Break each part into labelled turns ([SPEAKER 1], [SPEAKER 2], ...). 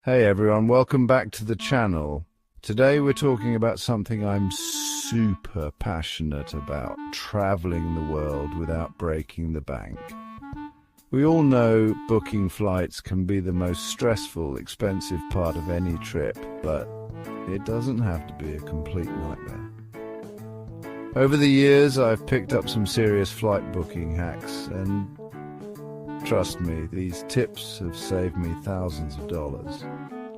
[SPEAKER 1] Hey everyone, welcome back to the channel. Today we're talking about something I'm super passionate about, traveling the world without breaking the bank. We all know booking flights can be the most stressful, expensive part of any trip, but it doesn't have to be a complete nightmare. Over the years, I've picked up some serious flight booking hacks, and trust me, these tips have saved me thousands of dollars.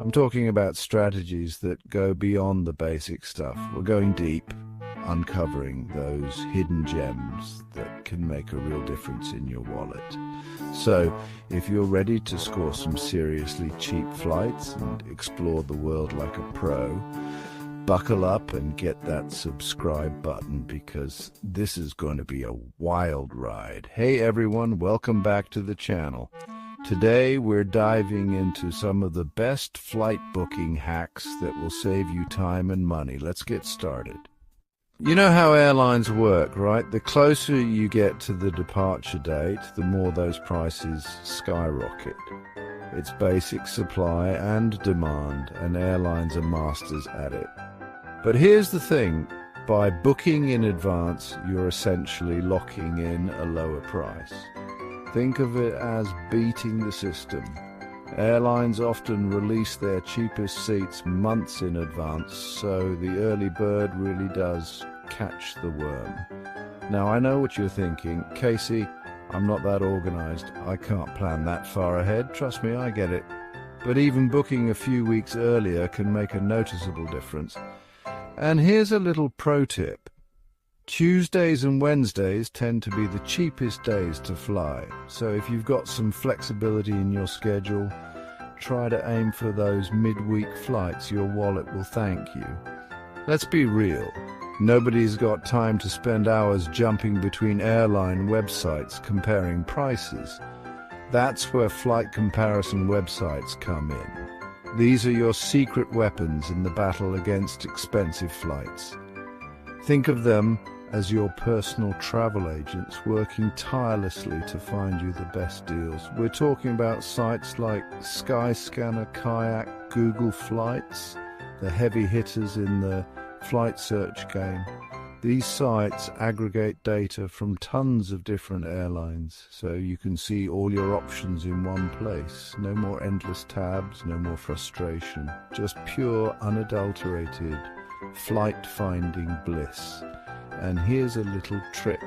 [SPEAKER 1] I'm talking about strategies that go beyond the basic stuff. We're going deep, uncovering those hidden gems that can make a real difference in your wallet. So, if you're ready to score some seriously cheap flights and explore the world like a pro, buckle up and get that subscribe button, because this is going to be a wild ride. Hey everyone, welcome back to the channel. Today we're diving into some of the best flight booking hacks that will save you time and money. Let's get started. You know how airlines work, right? The closer you get to the departure date, the more those prices skyrocket. It's basic supply and demand, and airlines are masters at it. But here's the thing, by booking in advance, you're essentially locking in a lower price. Think of it as beating the system. Airlines often release their cheapest seats months in advance, so the early bird really does catch the worm. Now I know what you're thinking, Casey, I'm not that organized. I can't plan that far ahead. Trust me, I get it. But even booking a few weeks earlier can make a noticeable difference. And here's a little pro tip. Tuesdays and Wednesdays tend to be the cheapest days to fly. So if you've got some flexibility in your schedule, try to aim for those midweek flights. Your wallet will thank you. Let's be real. Nobody's got time to spend hours jumping between airline websites comparing prices. That's where flight comparison websites come in. These are your secret weapons in the battle against expensive flights. Think of them as your personal travel agents working tirelessly to find you the best deals. We're talking about sites like Skyscanner, Kayak, Google Flights, the heavy hitters in the flight search game. These sites aggregate data from tons of different airlines, so you can see all your options in one place. No more endless tabs, no more frustration. Just pure, unadulterated flight-finding bliss. And here's a little trick.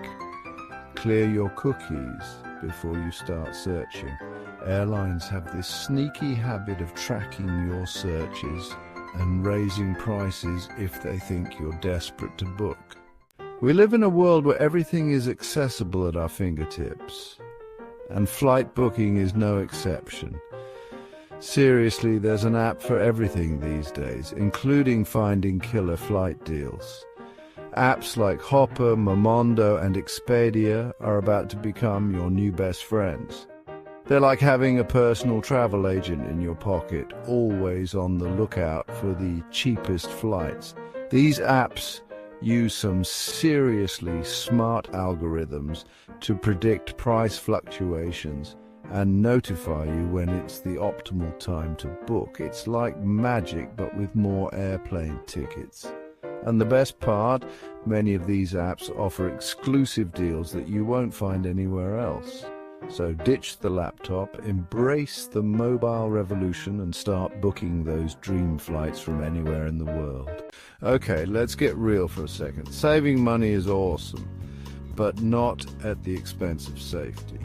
[SPEAKER 1] Clear your cookies before you start searching. Airlines have this sneaky habit of tracking your searches and raising prices if they think you're desperate to book. We live in a world where everything is accessible at our fingertips, and flight booking is no exception. Seriously, there's an app for everything these days, including finding killer flight deals. Apps like Hopper, Momondo, and Expedia are about to become your new best friends. They're like having a personal travel agent in your pocket, always on the lookout for the cheapest flights. These apps use some seriously smart algorithms to predict price fluctuations and notify you when it's the optimal time to book. It's like magic, but with more airplane tickets. And the best part, many of these apps offer exclusive deals that you won't find anywhere else. So ditch the laptop, embrace the mobile revolution, and start booking those dream flights from anywhere in the world. Okay, let's get real for a second. Saving money is awesome, but not at the expense of safety.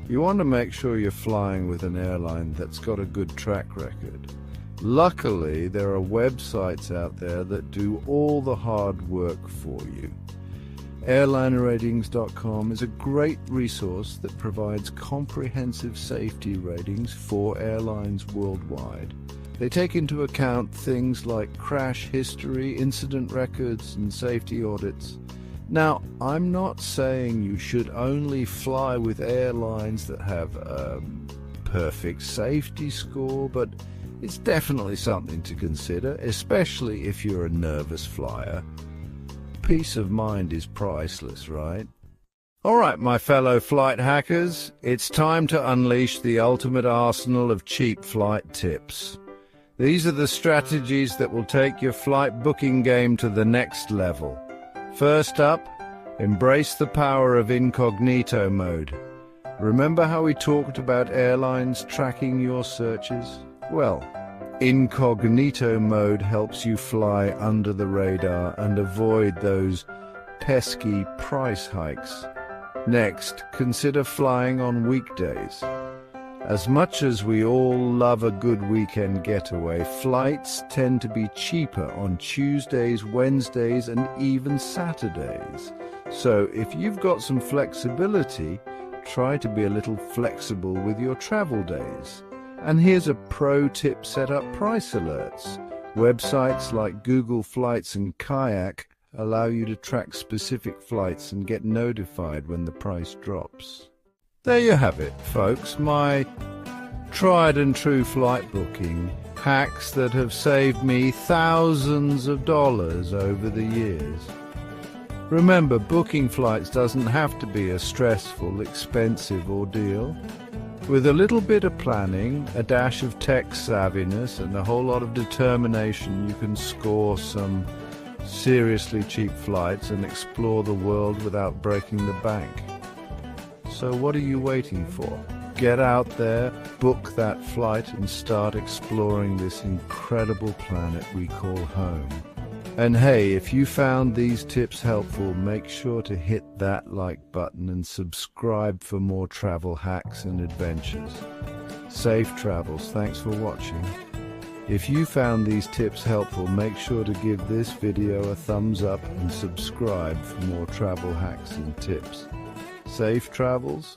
[SPEAKER 1] You want to make sure you're flying with an airline that's got a good track record. Luckily, there are websites out there that do all the hard work for you. Airlineratings.com is a great resource that provides comprehensive safety ratings for airlines worldwide. They take into account things like crash history, incident records, and safety audits. Now, I'm not saying you should only fly with airlines that have a perfect safety score, but it's definitely something to consider, especially if you're a nervous flyer. Peace of mind is priceless, right? All right, my fellow flight hackers, it's time to unleash the ultimate arsenal of cheap flight tips. These are the strategies that will take your flight booking game to the next level. First up, embrace the power of incognito mode. Remember how we talked about airlines tracking your searches? Well, incognito mode helps you fly under the radar and avoid those pesky price hikes. Next, consider flying on weekdays. As much as we all love a good weekend getaway, flights tend to be cheaper on Tuesdays, Wednesdays, and even Saturdays. So if you've got some flexibility, try to be a little flexible with your travel days. And here's a pro tip: set up price alerts. Websites like Google Flights and Kayak allow you to track specific flights and get notified when the price drops. There you have it, folks, my tried and true flight booking hacks that have saved me thousands of dollars over the years. Remember, booking flights doesn't have to be a stressful, expensive ordeal. With a little bit of planning, a dash of tech savviness, and a whole lot of determination, you can score some seriously cheap flights and explore the world without breaking the bank. So what are you waiting for? Get out there, book that flight, and start exploring this incredible planet we call home. And hey, if you found these tips helpful, make sure to hit that like button and subscribe for more travel hacks and adventures. Safe travels. Thanks for watching. If you found these tips helpful, make sure to give this video a thumbs up and subscribe for more travel hacks and tips. Safe travels.